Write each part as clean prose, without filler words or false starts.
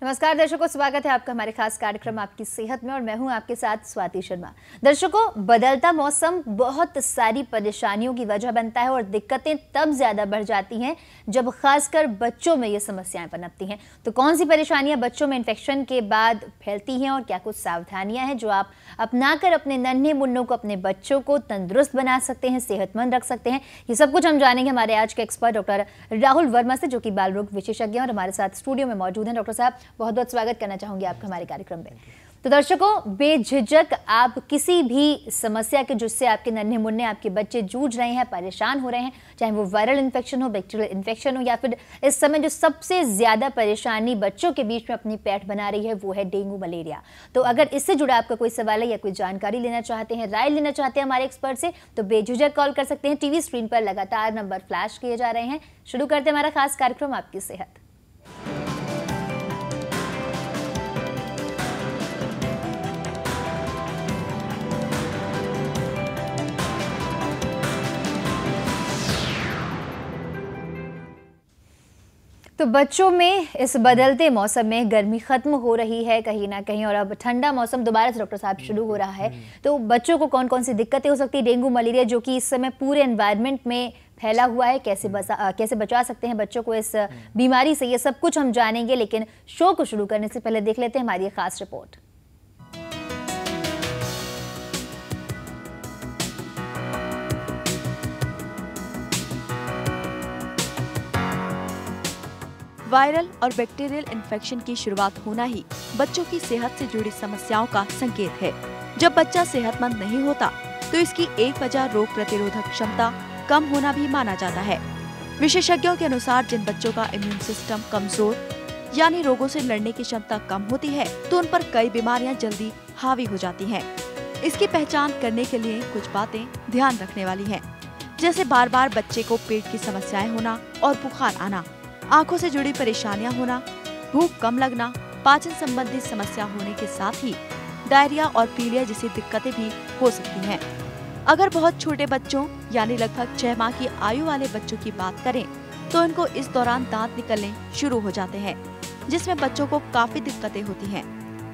नमस्कार दर्शकों, स्वागत है आपका हमारे खास कार्यक्रम आपकी सेहत में और मैं हूं आपके साथ स्वाति शर्मा। दर्शकों, बदलता मौसम बहुत सारी परेशानियों की वजह बनता है और दिक्कतें तब ज्यादा बढ़ जाती हैं जब खासकर बच्चों में ये समस्याएं पनपती हैं। तो कौन सी परेशानियां बच्चों में इन्फेक्शन के बाद फैलती हैं और क्या कुछ सावधानियां हैं जो आप अपनाकर अपने नन्हे मुन्नों को, अपने बच्चों को तंदुरुस्त बना सकते हैं, सेहतमंद रख सकते हैं, ये सब कुछ हम जानेंगे हमारे आज के एक्सपर्ट डॉक्टर राहुल वर्मा से, जो कि बाल रोग विशेषज्ञ और हमारे साथ स्टूडियो में मौजूद हैं। डॉक्टर साहब, बहुत बहुत स्वागत करना चाहूंगी आपका हमारे कार्यक्रम में। तो दर्शकों, बेझिझक आप किसी भी समस्या के जिससे आपके नन्हे मुन्ने, आपके बच्चे जूझ रहे हैं, परेशान हो रहे हैं, चाहे वो वायरल इन्फेक्शन हो, बैक्टीरियल इन्फेक्शन हो, या फिर इस समय जो सबसे ज्यादा परेशानी बच्चों के बीच में अपनी पैठ बना रही है वो है डेंगू मलेरिया। तो अगर इससे जुड़ा आपका कोई सवाल है या कोई जानकारी लेना चाहते हैं, राय लेना चाहते हैं हमारे एक्सपर्ट से, तो बेझिझक कॉल कर सकते हैं। टीवी स्क्रीन पर लगातार नंबर फ्लैश किए जा रहे हैं। शुरू करते हैं हमारा खास कार्यक्रम आपकी सेहत। तो बच्चों में इस बदलते मौसम में गर्मी खत्म हो रही है कहीं ना कहीं, और अब ठंडा मौसम दोबारा से डॉक्टर साहब शुरू हो रहा है। तो बच्चों को कौन कौन सी दिक्कतें हो सकती है, डेंगू मलेरिया जो कि इस समय पूरे एनवायरनमेंट में फैला हुआ है, कैसे बचा सकते हैं बच्चों को इस बीमारी से, ये सब कुछ हम जानेंगे। लेकिन शो को शुरू करने से पहले देख लेते हैं हमारी खास रिपोर्ट। वायरल और बैक्टीरियल इन्फेक्शन की शुरुआत होना ही बच्चों की सेहत से जुड़ी समस्याओं का संकेत है। जब बच्चा सेहतमंद नहीं होता तो इसकी एक वजह रोग प्रतिरोधक क्षमता कम होना भी माना जाता है। विशेषज्ञों के अनुसार जिन बच्चों का इम्यून सिस्टम कमजोर यानी रोगों से लड़ने की क्षमता कम होती है तो उन पर कई बीमारियां जल्दी हावी हो जाती हैं। इसकी पहचान करने के लिए कुछ बातें ध्यान रखने वाली हैं, जैसे बार बार बच्चे को पेट की समस्याएं होना और बुखार आना, आंखों से जुड़ी परेशानियां होना, भूख कम लगना, पाचन संबंधी समस्या होने के साथ ही डायरिया और पीलिया जैसी दिक्कतें भी हो सकती हैं। अगर बहुत छोटे बच्चों यानी लगभग 6 माह की आयु वाले बच्चों की बात करें तो इनको इस दौरान दांत निकलने शुरू हो जाते हैं, जिसमें बच्चों को काफी दिक्कतें होती हैं।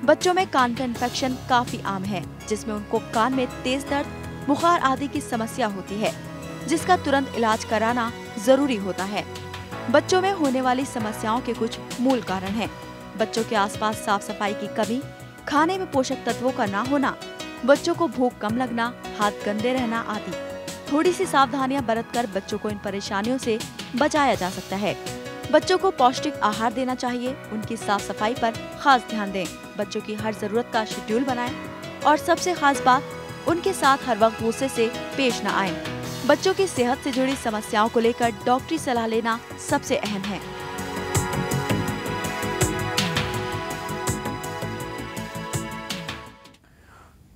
बच्चों में कान का इन्फेक्शन काफी आम है, जिसमें उनको कान में तेज दर्द, बुखार आदि की समस्या होती है, जिसका तुरंत इलाज कराना जरूरी होता है। बच्चों में होने वाली समस्याओं के कुछ मूल कारण हैं। बच्चों के आसपास साफ सफाई की कमी, खाने में पोषक तत्वों का ना होना, बच्चों को भूख कम लगना, हाथ गंदे रहना आदि। थोड़ी सी सावधानियां बरतकर बच्चों को इन परेशानियों से बचाया जा सकता है। बच्चों को पौष्टिक आहार देना चाहिए, उनकी साफ सफाई पर खास ध्यान दें, बच्चों की हर जरूरत का शेड्यूल बनाएं और सबसे खास बात, उनके साथ हर वक्त गुस्से से पेश न आएं। बच्चों की सेहत से जुड़ी समस्याओं को लेकर डॉक्टरी सलाह लेना सबसे अहम है।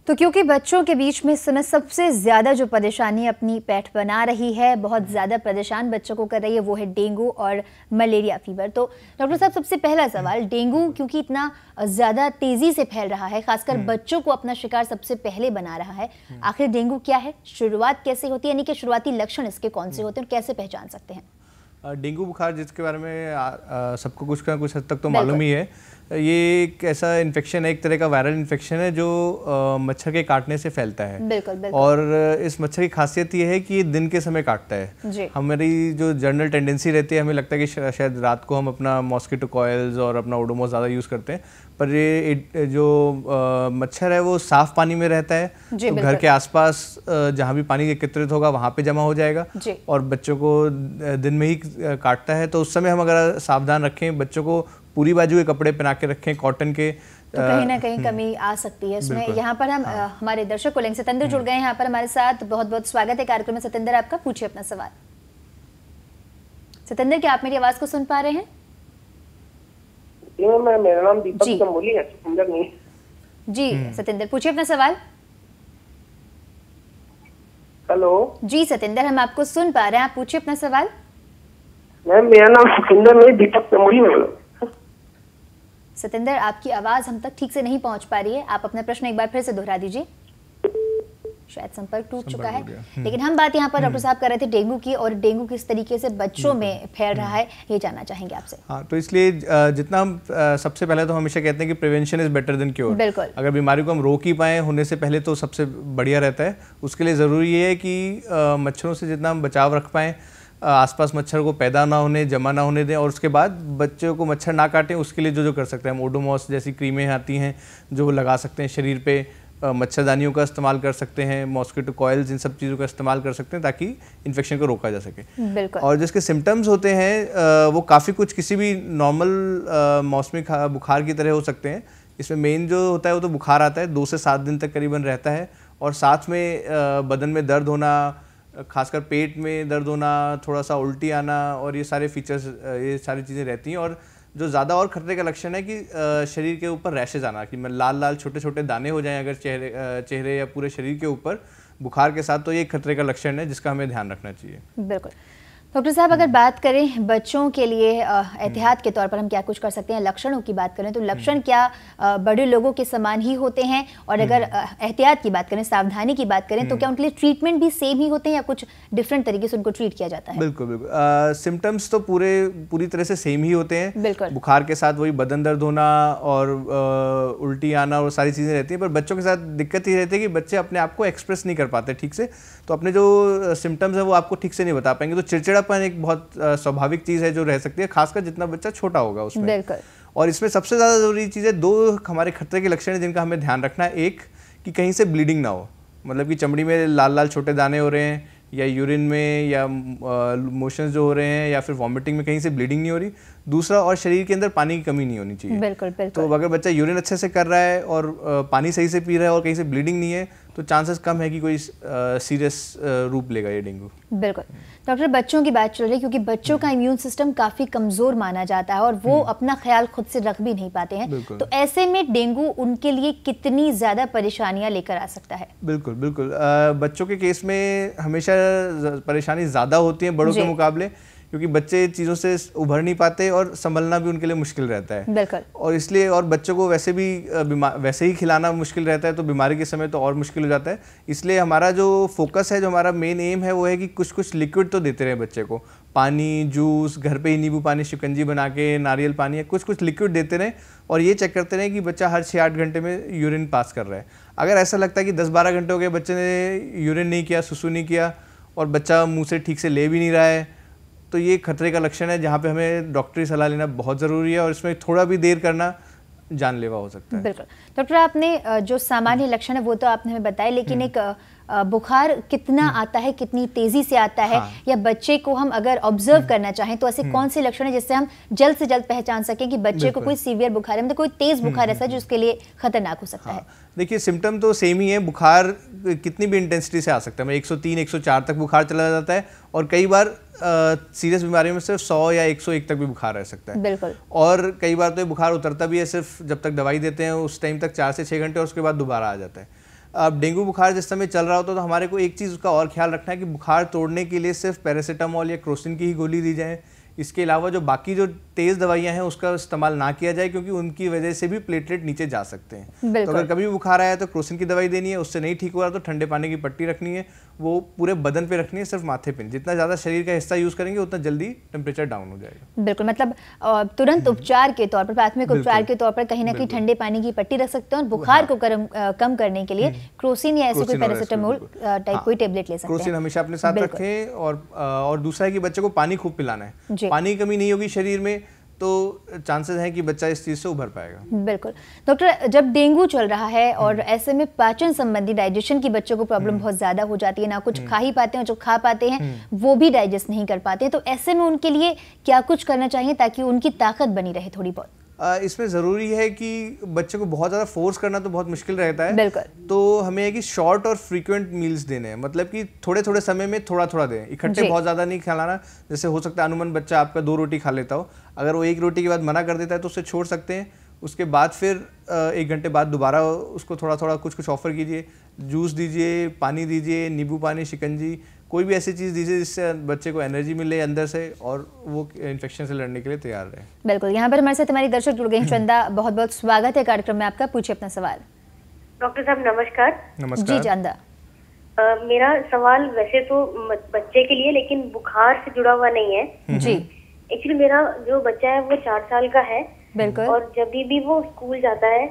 तो क्योंकि बच्चों के बीच में इस समय सबसे ज्यादा जो परेशानी अपनी पैठ बना रही है, बहुत ज्यादा परेशान बच्चों को कर रही है, वो है डेंगू और मलेरिया फीवर। तो डॉक्टर साहब, सबसे पहला सवाल, डेंगू क्योंकि इतना ज्यादा तेजी से फैल रहा है, खासकर बच्चों को अपना शिकार सबसे पहले बना रहा है, आखिर डेंगू क्या है, शुरुआत कैसे होती है, यानी कि शुरुआती लक्षण इसके कौन से होते हैं और कैसे पहचान सकते हैं? डेंगू बुखार, जिसके बारे में सबको कुछ का कुछ हद तक तो मालूम ही है, ये एक ऐसा इन्फेक्शन है, एक तरह का वायरल इन्फेक्शन है जो मच्छर के काटने से फैलता है। बिल्कुल, बिल्कुल। और इस मच्छर की खासियत ये है कि ये दिन के समय काटता है। हमारी जो जनरल टेंडेंसी रहती है, हमें लगता है कि शायद रात को हम अपना मॉस्किटो कॉइल्स और अपना ओडोमॉस ज़्यादा यूज़ करते हैं, पर ये जो मच्छर है वो साफ पानी में रहता है, तो घर के आसपास जहाँ भी पानी एकत्रित होगा वहाँ पे जमा हो जाएगा और बच्चों को दिन में ही काटता है। तो उस समय हम अगर सावधान रखें, बच्चों को पूरी बाजू के कपड़े पहना के रखें कॉटन के, तो कहीं ना कहीं कमी आ सकती है इसमें। यहाँ पर हम हमारे दर्शक को सतेंद्र जुड़ गए हैं यहाँ पर हमारे साथ। बहुत बहुत स्वागत है कार्यक्रम में सतेंद्र आपका, पूछिए अपना सवाल। सतेंद्र, क्या आप मेरी आवाज को सुन पा रहे हैं? मेरा नाम दीपक चमोली है, सतेंद्र नहीं। जी सतेंद्र, पूछिए अपना सवाल। हेलो जी सतेंद्र, हम आपको सुन पा रहे हैं, आप पूछिए अपना सवाल। मैम, मेरा नाम सतेंद्र नहीं, दीपक चमोली है। सतेंद्र, आपकी आवाज हम तक ठीक से नहीं पहुंच पा रही है, आप अपना प्रश्न एक बार फिर से दोहरा दीजिए। शायद संपर्क टूट चुका है। लेकिन हम बात यहाँ पर डॉक्टर साहब कर रहे थे डेंगू की, और डेंगू किस तरीके से बच्चों में फैल रहा है ये जानना चाहेंगे आपसे। हाँ, तो इसलिए जितना हम सबसे पहले तो हमेशा कहते हैं कि prevention is better than cure. बिल्कुल, अगर बीमारी को हम रोक ही पाए होने से पहले तो सबसे बढ़िया रहता है। उसके लिए ज़रूरी ये है कि मच्छरों से जितना हम बचाव रख पाएँ, आसपास मच्छर को पैदा ना होने, जमा ना होने दें, और उसके बाद बच्चों को मच्छर ना काटें। उसके लिए जो कर सकते हैं हम, ओडोमॉस जैसी क्रीमें आती हैं जो लगा सकते हैं शरीर पे, मच्छरदानियों का इस्तेमाल कर सकते हैं, मॉस्किटो कॉइल्स, इन सब चीज़ों का इस्तेमाल कर सकते हैं ताकि इन्फेक्शन को रोका जा सके। बिल्कुल। और जिसके सिम्टम्स होते हैं वो काफ़ी कुछ किसी भी नॉर्मल मौसमी बुखार की तरह हो सकते हैं। इसमें मेन जो होता है वो तो बुखार आता है, 2 से 7 दिन तक करीबन रहता है, और साथ में बदन में दर्द होना, खासकर पेट में दर्द होना, थोड़ा सा उल्टी आना, और ये सारे फीचर्स, ये सारी चीज़ें रहती हैं। और जो ज़्यादा और खतरे का लक्षण है कि शरीर के ऊपर रैशेज आना, कि लाल लाल छोटे छोटे दाने हो जाएं अगर चेहरे या पूरे शरीर के ऊपर बुखार के साथ, तो ये खतरे का लक्षण है जिसका हमें ध्यान रखना चाहिए। बिल्कुल। डॉक्टर साहब, अगर बात करें बच्चों के लिए एहतियात के तौर पर हम क्या कुछ कर सकते हैं, लक्षणों की बात करें तो लक्षण क्या बड़े लोगों के समान ही होते हैं, और अगर एहतियात की बात करें, सावधानी की बात करें, तो क्या उनके लिए ट्रीटमेंट भी सेम ही होते हैं या कुछ डिफरेंट तरीके से उनको ट्रीट किया जाता है? बिल्कुल बिल्कुल, सिम्टम्स तो पूरी तरह से सेम ही होते हैं। बिल्कुल। बुखार के साथ वही बदन दर्द होना और उल्टी आना और सारी चीज़ें रहती हैं, पर बच्चों के साथ दिक्कत ये रहती है कि बच्चे अपने आप को एक्सप्रेस नहीं कर पाते ठीक से, तो अपने जो सिम्टम्स है वो आपको ठीक से नहीं बता पाएंगे। तो चिड़चिड़ापन एक बहुत स्वाभाविक चीज़ है जो रह सकती है, खासकर जितना बच्चा छोटा होगा उसमें। बिल्कुल। और इसमें सबसे ज़्यादा ज़रूरी चीज़ है, 2 हमारे खतरे के लक्षण हैं जिनका हमें ध्यान रखना है। एक कि कहीं से ब्लीडिंग ना हो, मतलब कि चमड़ी में लाल लाल छोटे दाने हो रहे हैं, या यूरिन में, या मोशंस जो हो रहे हैं, या फिर वॉमिटिंग में कहीं से ब्लीडिंग नहीं हो रही। दूसरा, और शरीर के अंदर पानी की कमी नहीं होनी चाहिए। बिल्कुल बिल्कुल। तो अगर बच्चा यूरिन अच्छे से कर रहा है और पानी सही से पी रहा है और कहीं से ब्लीडिंग नहीं है, तो चांसेस कम है कि कोई सीरियस रूप लेगा ये डेंगू। बिल्कुल। डॉक्टर, बच्चों की बात चल रही है क्योंकि बच्चों का इम्यून सिस्टम काफ़ी कमज़ोर माना जाता है और वो अपना ख्याल खुद से रख भी नहीं पाते हैं, तो ऐसे में डेंगू उनके लिए कितनी ज़्यादा परेशानियां लेकर आ सकता है? बिल्कुल बिल्कुल, बच्चों के केस में हमेशा परेशानी ज़्यादा होती है बड़ों के मुकाबले, क्योंकि बच्चे चीज़ों से उभर नहीं पाते और संभलना भी उनके लिए मुश्किल रहता है। बिल्कुल। और इसलिए, और बच्चों को वैसे ही खिलाना मुश्किल रहता है, तो बीमारी के समय तो और मुश्किल हो जाता है। इसलिए हमारा जो फोकस है, जो हमारा मेन एम है, वो है कि कुछ कुछ लिक्विड तो देते रहे बच्चे को, पानी, जूस, घर पे ही नींबू पानी, शिकंजी बना के, नारियल पानी, या कुछ कुछ लिक्विड देते रहे, और ये चेक करते रहे कि बच्चा हर 6-8 घंटे में यूरिन पास कर रहा है। अगर ऐसा लगता है कि 10-12 घंटे हो गए बच्चे ने यूरिन नहीं किया, सुसु नहीं किया, और बच्चा मुँह से ठीक से ले भी नहीं रहा है, तो ये खतरे का लक्षण है जहाँ पे हमें डॉक्टरी सलाह लेना बहुत ज़रूरी है, और इसमें थोड़ा भी देर करना जानलेवा हो सकता है। बिल्कुल। डॉक्टर, आपने जो सामान्य लक्षण है वो तो आपने हमें बताया, लेकिन एक बुखार कितना आता है, कितनी तेजी से आता है, या बच्चे को हम अगर ऑब्जर्व करना चाहें तो ऐसे कौन से लक्षण है जिससे हम जल्द से जल्द पहचान सकें कि बच्चे को कोई सीवियर बुखार है, मतलब कोई तेज बुखार ऐसा जो उसके लिए खतरनाक हो सकता है? देखिए, सिम्टम तो सेम ही है। बुखार कितनी भी इंटेंसिटी से आ सकता है, 103-104 तक बुखार चला जाता है, और कई बार सीरियस बीमारियों में सिर्फ 100 या 101 तक भी बुखार रह सकता है। बिल्कुल। और कई बार तो ये बुखार उतरता भी है सिर्फ जब तक दवाई देते हैं उस टाइम तक, 4 से 6 घंटे, और उसके बाद दोबारा आ जाता है। अब डेंगू बुखार जिस समय चल रहा होता है तो हमारे को एक चीज़ उसका और ख्याल रखना है कि बुखार तोड़ने के लिए सिर्फ पैरासीटामोल या क्रोसिन की ही गोली दी जाए। इसके अलावा जो बाकी जो तेज़ दवाइयां हैं उसका इस्तेमाल ना किया जाए, क्योंकि उनकी वजह से भी प्लेटलेट नीचे जा सकते हैं। तो अगर कभी बुखार आया तो क्रोसिन की दवाई देनी है, उससे नहीं ठीक हो रहा तो ठंडे पानी की पट्टी रखनी है, वो पूरे बदन पे रखनी है, सिर्फ माथे पे। जितना ज़्यादा शरीर का हिस्सा यूज़ करेंगे उतना जल्दी टेम्परेचर डाउन हो जाएगा। बिल्कुल, मतलब तुरंत उपचार के तौर पर, प्राथमिक उपचार के तौर पर कहीं ना कहीं ठंडे पानी की पट्टी रख सकते हैं, और बुखार को कम करने के लिए क्रोसिन या ऐसे कोई पैरासीटामोल टाइप कोई टेबलेट ले सकते हैं। क्रोसिन हमेशा अपने साथ रखें, और दूसरा है कि बच्चे को पानी खूब पिलाना है। पानी की कमी नहीं होगी शरीर में तो चांसेस हैं कि बच्चा इस चीज से उभर पाएगा। बिल्कुल। डॉक्टर, जब डेंगू चल रहा है और ऐसे में पाचन संबंधी, डाइजेशन की बच्चों को प्रॉब्लम बहुत ज्यादा हो जाती है, ना कुछ खा ही पाते हैं, जो खा पाते हैं वो भी डाइजेस्ट नहीं कर पाते, तो ऐसे में उनके लिए क्या कुछ करना चाहिए ताकि उनकी ताकत बनी रहे थोड़ी बहुत? इसमें ज़रूरी है कि बच्चे को बहुत ज़्यादा फोर्स करना तो बहुत मुश्किल रहता है। बिल्कुल। तो हमें है कि शॉर्ट और फ्रीक्वेंट मील्स देने हैं, मतलब कि थोड़े थोड़े समय में थोड़ा थोड़ा दें, इकट्ठे बहुत ज़्यादा नहीं खिलाना। जैसे हो सकता है अनुमान बच्चा आपका 2 रोटी खा लेता हो, अगर वो 1 रोटी के बाद मना कर देता है तो उसे छोड़ सकते हैं। उसके बाद फिर 1 घंटे बाद दोबारा उसको थोड़ा थोड़ा कुछ ऑफर कीजिए, जूस दीजिए, पानी दीजिए, नींबू पानी, शिकंजी, कोई भी ऐसी चीज़ दीजिए जिससे बच्चे को एनर्जी मिले अंदर से और वो इन्फेक्शन से लड़ने के लिए तैयार रहे। बिल्कुल। यहाँ पर हमारे साथ हमारी दर्शक जुड़ गई हैं। चंदा, बहुत बहुत स्वागत है कार्यक्रम में आपका, पूछिए अपना सवाल। डॉक्टर साहब नमस्कार। नमस्कार जी चंदा। मेरा सवाल वैसे तो बच्चे के लिए, लेकिन बुखार से जुड़ा हुआ नहीं है जी। एक्चुअली मेरा जो बच्चा है वो 4 साल का है। बिल्कुल। और जब भी वो स्कूल जाता है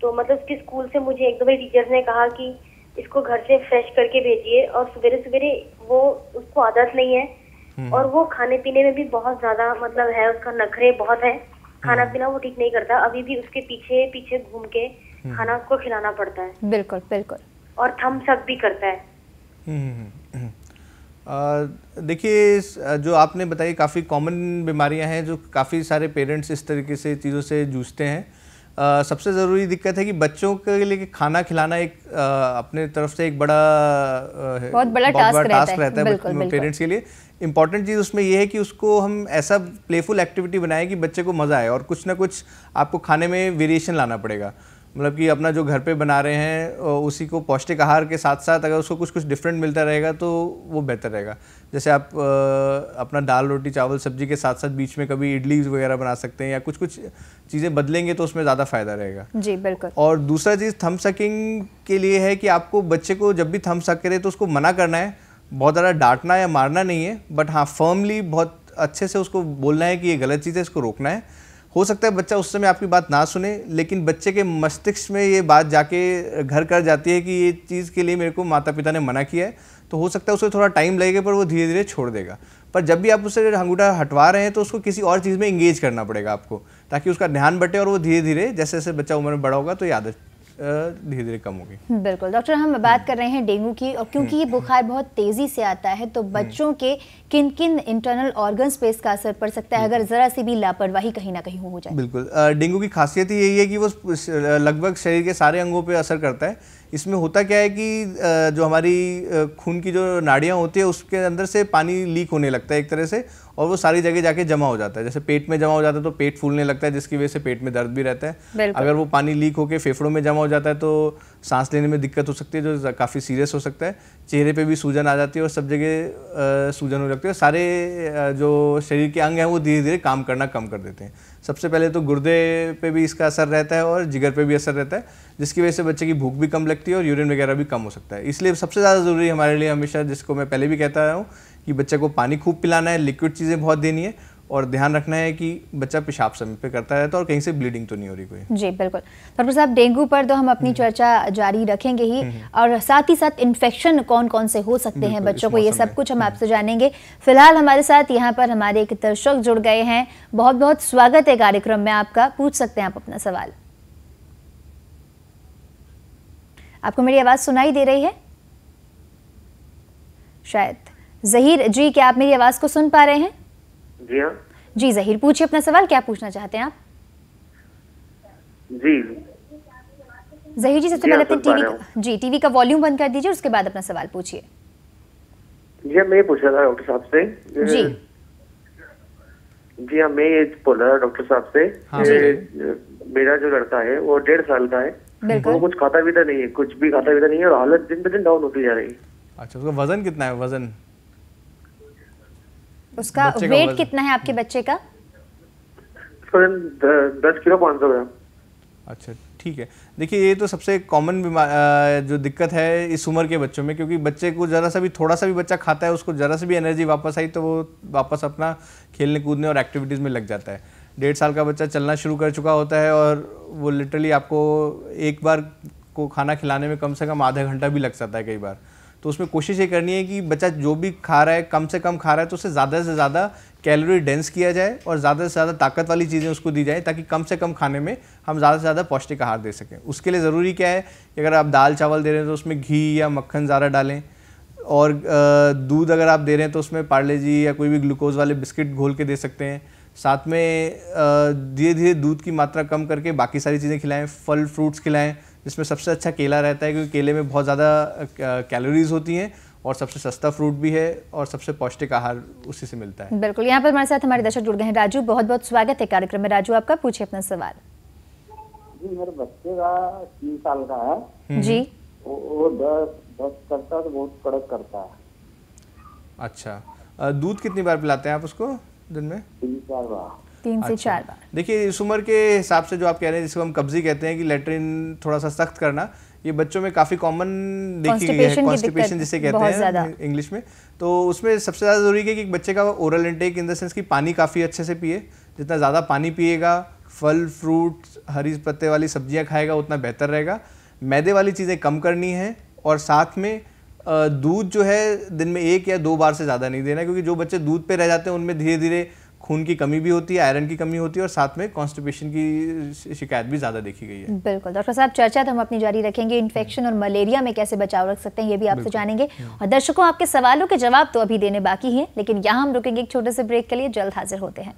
तो मतलब उसके स्कूल से मुझे एक दो बार टीचर्स ने कहा कि इसको घर से फ्रेश करके भेजिए, और सवेरे सवेरे वो उसको आदत नहीं है और वो खाने पीने में भी बहुत ज्यादा मतलब है, उसका नखरे बहुत है, खाना पीना वो ठीक नहीं करता। अभी भी उसके पीछे पीछे घूम के खाना उसको खिलाना पड़ता है। बिल्कुल बिल्कुल। और थम्स अप भी करता है। देखिए, जो आपने बताई काफ़ी कॉमन बीमारियां हैं जो काफ़ी सारे पेरेंट्स इस तरीके से चीज़ों से जूझते हैं। सबसे ज़रूरी दिक्कत है कि बच्चों के लिए खाना खिलाना एक अपने तरफ से एक बहुत बड़ा टास्क रहता है पेरेंट्स के लिए। इंपॉर्टेंट चीज़ उसमें यह है कि उसको हम ऐसा प्लेफुल एक्टिविटी बनाएं कि बच्चे को मज़ा आए, और कुछ ना कुछ आपको खाने में वेरिएशन लाना पड़ेगा। मतलब कि अपना जो घर पे बना रहे हैं उसी को पौष्टिक आहार के साथ साथ अगर उसको कुछ कुछ डिफरेंट मिलता रहेगा तो वो बेहतर रहेगा। जैसे आप अपना दाल रोटी चावल सब्जी के साथ साथ बीच में कभी इडली वगैरह बना सकते हैं, या कुछ कुछ चीज़ें बदलेंगे तो उसमें ज़्यादा फ़ायदा रहेगा। जी बिल्कुल। और दूसरा चीज़ थम सकिंग के लिए है कि आपको बच्चे को जब भी थम सक करे तो उसको मना करना है, बहुत ज़्यादा डांटना या मारना नहीं है, बट हाँ फर्मली बहुत अच्छे से उसको बोलना है कि ये गलत चीज़ है, इसको रोकना है। हो सकता है बच्चा उस समय आपकी बात ना सुने, लेकिन बच्चे के मस्तिष्क में ये बात जाके घर कर जाती है कि ये चीज़ के लिए मेरे को माता पिता ने मना किया है, तो हो सकता है उसे थोड़ा टाइम लगेगा पर वो धीरे धीरे छोड़ देगा। पर जब भी आप उसे अंगूठा हटवा रहे हैं तो उसको किसी और चीज़ में इंगेज करना पड़ेगा आपको, ताकि उसका ध्यान बटे और वो धीरे धीरे जैसे जैसे बच्चा उम्र में बड़ा होगा तो ये आदत धीरे धीरे कम होगी। बिल्कुल। डॉक्टर, हम बात कर रहे हैं डेंगू की, और क्योंकि ये बुखार बहुत तेजी से आता है तो बच्चों के किन किन इंटरनल ऑर्गन्स पे इसका असर पड़ सकता है अगर जरा सी भी लापरवाही कहीं ना कहीं हो जाए? बिल्कुल, डेंगू की खासियत ही यही है कि वो लगभग शरीर के सारे अंगों पे असर करता है। इसमें होता क्या है कि जो हमारी खून की जो नाड़ियाँ होती है उसके अंदर से पानी लीक होने लगता है एक तरह से, और वो सारी जगह जाके जमा हो जाता है। जैसे पेट में जमा हो जाता है तो पेट फूलने लगता है, जिसकी वजह से पेट में दर्द भी रहता है। अगर वो पानी लीक होकर फेफड़ों में जमा हो जाता है तो सांस लेने में दिक्कत हो सकती है, जो काफ़ी सीरियस हो सकता है। चेहरे पे भी सूजन आ जाती है और सब जगह सूजन हो लगती है। सारे जो शरीर के अंग हैं वो धीरे धीरे काम करना कम कर देते हैं। सबसे पहले तो गुर्दे पे भी इसका असर रहता है और जिगर पे भी असर रहता है, जिसकी वजह से बच्चे की भूख भी कम लगती है और यूरिन वगैरह भी कम हो सकता है। इसलिए सबसे ज़्यादा ज़रूरी हमारे लिए हमेशा, जिसको मैं पहले भी कहता रहा हूँ, कि बच्चे को पानी खूब पिलाना है, लिक्विड चीज़ें बहुत देनी है, और ध्यान रखना है कि बच्चा पेशाब समय पे करता रहता है और कहीं से ब्लीडिंग तो नहीं हो रही कोई। जी बिल्कुल। डॉक्टर साहब, डेंगू पर तो हम अपनी चर्चा जारी रखेंगे ही, और साथ ही साथ इन्फेक्शन कौन कौन से हो सकते हैं बच्चों को, ये सब कुछ हम आपसे जानेंगे। फिलहाल हमारे साथ यहाँ पर हमारे एक दर्शक जुड़ गए हैं। बहुत बहुत स्वागत है कार्यक्रम में आपका, पूछ सकते हैं आप अपना सवाल। आपको मेरी आवाज सुनाई दे रही है? शायद। जहीर जी, क्या आप मेरी आवाज को सुन पा रहे हैं? जी हाँ। जी जहीर, पूछिए अपना सवाल, क्या पूछना चाहते हैं आप? जी जहीर जी, सबसे पहले अपने टीवी का वॉल्यूम बंद कर दीजिए, उसके बाद अपना सवाल पूछिए। जी हाँ, मैं ये पूछ रहा था डॉक्टर साहब से। जी जी हाँ, मैं ये बोल रहा था डॉक्टर साहब से। हाँ। मेरा जो लड़का है वो 1.5 साल का है, वो कुछ खाता पीता नहीं है, कुछ भी खाता पीता नहीं है, और हालत दिन पे दिन डाउन होती जा रही है। अच्छा, उसका वजन कितना है? वजन उसका वेट कितना है आपके बच्चे का? 10 किलो 500 ग्राम। अच्छा ठीक है। देखिए, ये तो सबसे कॉमन जो दिक्कत है इस उम्र के बच्चों में, क्योंकि बच्चे को ज़रा सा भी, थोड़ा सा भी बच्चा खाता है, उसको ज़रा सा भी एनर्जी वापस आई तो वो वापस अपना खेलने कूदने और एक्टिविटीज़ में लग जाता है। 1.5 साल का बच्चा चलना शुरू कर चुका होता है और वो लिटरली आपको एक बार को खाना खिलाने में कम से कम आधा घंटा भी लग जाता है कई बार। तो उसमें कोशिश ये करनी है कि बच्चा जो भी खा रहा है कम से कम खा रहा है तो उसे ज़्यादा से ज़्यादा कैलोरी डेंस किया जाए और ज़्यादा से ज़्यादा ताकत वाली चीज़ें उसको दी जाए, ताकि कम से कम खाने में हम ज़्यादा से ज़्यादा पौष्टिक आहार दे सकें। उसके लिए ज़रूरी क्या है कि अगर आप दाल चावल दे रहे हैं तो उसमें घी या मक्खन ज़्यादा डालें, और दूध अगर आप दे रहे हैं तो उसमें पार्ले जी या कोई भी ग्लूकोज वाले बिस्किट घोल के दे सकते हैं। साथ में धीरे धीरे दूध की मात्रा कम करके बाकी सारी चीज़ें खिलाएं, फल फ्रूट्स खिलाएं, जिसमें सबसे अच्छा केला रहता है, क्योंकि केले में बहुत ज़्यादा कैलोरीज होती हैं और सबसे सस्ता फ्रूट भी है और सबसे पौष्टिक आहार उसी से मिलता है। बिल्कुल। यहाँ पर हमारे साथ हमारे दर्शक जुड़ गए हैं। राजू, बहुत बहुत स्वागत है कार्यक्रम में। राजू, आपका पूछिए अपना सवाल। जी, मेरे बच्चे का 3 साल का है जी। वो 10 करता है तो बहुत कड़क करता है। अच्छा, दूध कितनी बार पिलाते हैं आप उसको दिन में? 3-4 बार। 3 से 4 बार। देखिए इस उम्र के हिसाब से जो आप कह रहे हैं, जिसको हम कब्जी कहते हैं कि लेटरिन थोड़ा सा सख्त करना, ये बच्चों में काफ़ी कॉमन देखी गई है, कॉन्स्टिपेशन जिसे कहते हैं इंग्लिश में। तो उसमें सबसे ज़्यादा ज़रूरी है कि बच्चे का oral intake in the sense कि पानी काफ़ी अच्छे से पिए। जितना ज़्यादा पानी पिएगा, फल फ्रूट हरी पत्ते वाली सब्जियां खाएगा, उतना बेहतर रहेगा। मैदे वाली चीज़ें कम करनी है और साथ में दूध जो है दिन में 1 या 2 बार से ज़्यादा नहीं देना, क्योंकि जो बच्चे दूध पे रह जाते हैं उनमें धीरे धीरे खून की कमी भी होती है, आयरन की कमी होती है और साथ में कॉन्स्टिपेशन की शिकायत भी ज़्यादा देखी गई है। बिल्कुल डॉक्टर साहब, चर्चा तो हम अपनी जारी रखेंगे। इन्फेक्शन और मलेरिया में कैसे बचाव रख सकते हैं ये भी आपसे जानेंगे। और दर्शकों, आपके सवालों के जवाब तो अभी देने बाकी हैं, लेकिन यहाँ हम रुकेंगे एक छोटे से ब्रेक के लिए, जल्द हाजिर होते हैं।